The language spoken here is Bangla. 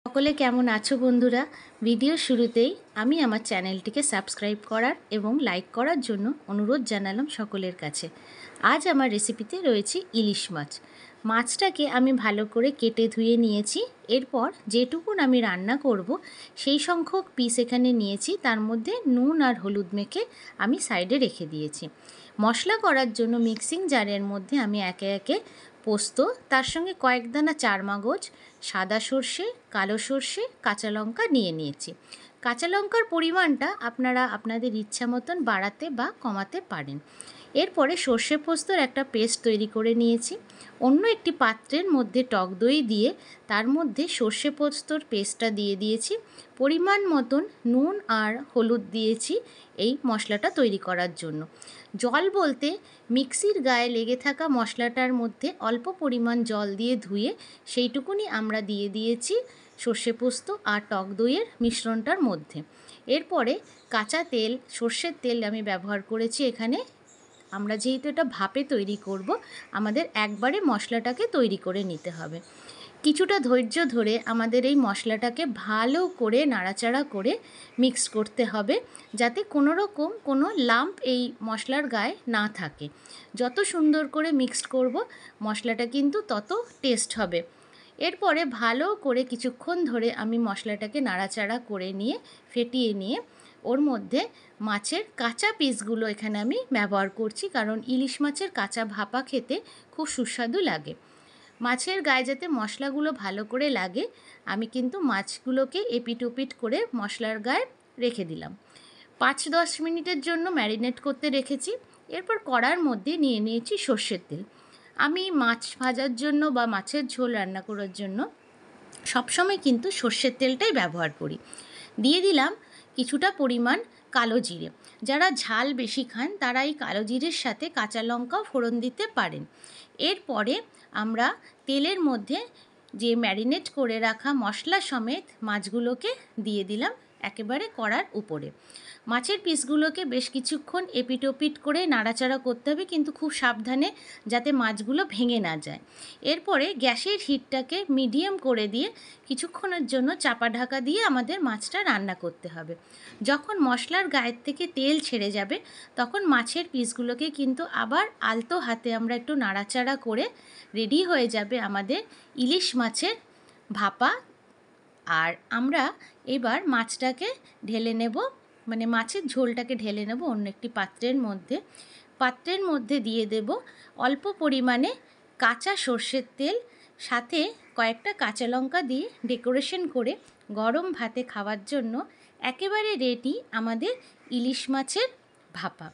সকলে কেমন আছো বন্ধুরা? ভিডিও শুরুতেই আমি আমার চ্যানেলটিকে সাবস্ক্রাইব করার এবং লাইক করার জন্য অনুরোধ জানালাম সকলের কাছে। আজ আমার রেসিপিতে রয়েছে ইলিশ মাছ। মাছটাকে আমি ভালো করে কেটে ধুয়ে নিয়েছি। এরপর যেটুকুন আমি রান্না করব সেই সংখ্যক পিস এখানে নিয়েছি। তার মধ্যে নুন আর হলুদ মেখে আমি সাইডে রেখে দিয়েছি। মশলা করার জন্য মিক্সিং জারের মধ্যে আমি একে একে পোস্ত, তার সঙ্গে কয়েক দানা চারমগজ, সাদা সর্ষে, কালো সর্ষে, কাঁচা লঙ্কা নিয়ে নিয়েছি। কাঁচা লঙ্কার পরিমাণটা আপনারা আপনাদের ইচ্ছা মতন বাড়াতে বা কমাতে পারেন। এরপরে সর্ষে পোস্তর একটা পেস্ট তৈরি করে নিয়েছি। অন্য একটি পাত্রের মধ্যে টক দই দিয়ে তার মধ্যে সর্ষে পোস্তর পেস্টটা দিয়ে দিয়েছি। পরিমাণ মতন নুন আর হলুদ দিয়েছি এই মশলাটা তৈরি করার জন্য। জল বলতে মিক্সির গায়ে লেগে থাকা মশলাটার মধ্যে অল্প পরিমাণ জল দিয়ে ধুয়ে সেইটুকুনি আমরা দিয়ে দিয়েছি সর্ষে পোস্ত আর টক দইয়ের মিশ্রণটার মধ্যে। এরপরে কাঁচা তেল, সর্ষের তেল আমি ব্যবহার করেছি এখানে। আমরা যেহেতু এটা ভাপে তৈরি করব, আমাদের একবারে মশলাটাকে তৈরি করে নিতে হবে। কিছুটা ধৈর্য ধরে আমাদের এই মশলাটাকে ভালো করে নাড়াচাড়া করে মিক্স করতে হবে, যাতে কোনো রকম কোনো লাম্প এই মশলার গায়ে না থাকে। যত সুন্দর করে মিক্সড করব মশলাটা কিন্তু তত টেস্ট হবে। এরপরে ভালো করে কিছুক্ষণ ধরে আমি মশলাটাকে নাড়াচাড়া করে নিয়ে ফেটিয়ে নিয়ে ওর মধ্যে মাছের কাঁচা পিসগুলো এখানে আমি ব্যবহার করছি, কারণ ইলিশ মাছের কাঁচা ভাপা খেতে খুব সুস্বাদু লাগে। মাছের গায়ে যাতে মশলাগুলো ভালো করে লাগে, আমি কিন্তু মাছগুলোকে এপিট ওপিট করে মশলার গায়ে রেখে দিলাম। 5-10 মিনিটের জন্য ম্যারিনেট করতে রেখেছি। এরপর কড়ার মধ্যে নিয়ে নিয়েছি সর্ষের তেল। আমি মাছ ভাজার জন্য বা মাছের ঝোল রান্না করার জন্য সবসময় কিন্তু সর্ষের তেলটাই ব্যবহার করি। দিয়ে দিলাম কিছুটা পরিমাণ কালো জিরে। যারা ঝাল বেশি খান তারা এই কালো জিরের সাথে কাঁচা লঙ্কাও ফোড়ন দিতে পারেন। এরপরে আমরা তেলের মধ্যে যে ম্যারিনেট করে রাখা মশলা সমেত মাছগুলোকে দিয়ে দিলাম একেবারে কড়ার উপরে। মাছের পিসগুলোকে বেশ কিছুক্ষণ এপিট ওপিট করে নাড়াচাড়া করতে হবে, কিন্তু খুব সাবধানে, যাতে মাছগুলো ভেঙে না যায়। এরপরে গ্যাসের হিটটাকে মিডিয়াম করে দিয়ে কিছুক্ষণের জন্য চাপা ঢাকা দিয়ে আমাদের মাছটা রান্না করতে হবে। যখন মশলার গায়ের থেকে তেল ছেড়ে যাবে তখন মাছের পিসগুলোকে কিন্তু আবার আলতো হাতে আমরা একটু নাড়াচাড়া করে রেডি হয়ে যাবে আমাদের ইলিশ মাছের ভাপা। আর আমরা এবার মাছটাকে ঢেলে নেব, মানে মাছের ঝোলটাকে ঢেলে নেব অন্য একটি পাত্রের মধ্যে দিয়ে দেব অল্প পরিমাণে কাঁচা সর্ষের তেল, সাথে কয়েকটা কাঁচা লঙ্কা দিয়ে ডেকোরেশন করে গরম ভাতে খাওয়ার জন্য একেবারে রেডি আমাদের ইলিশ মাছের ভাপা।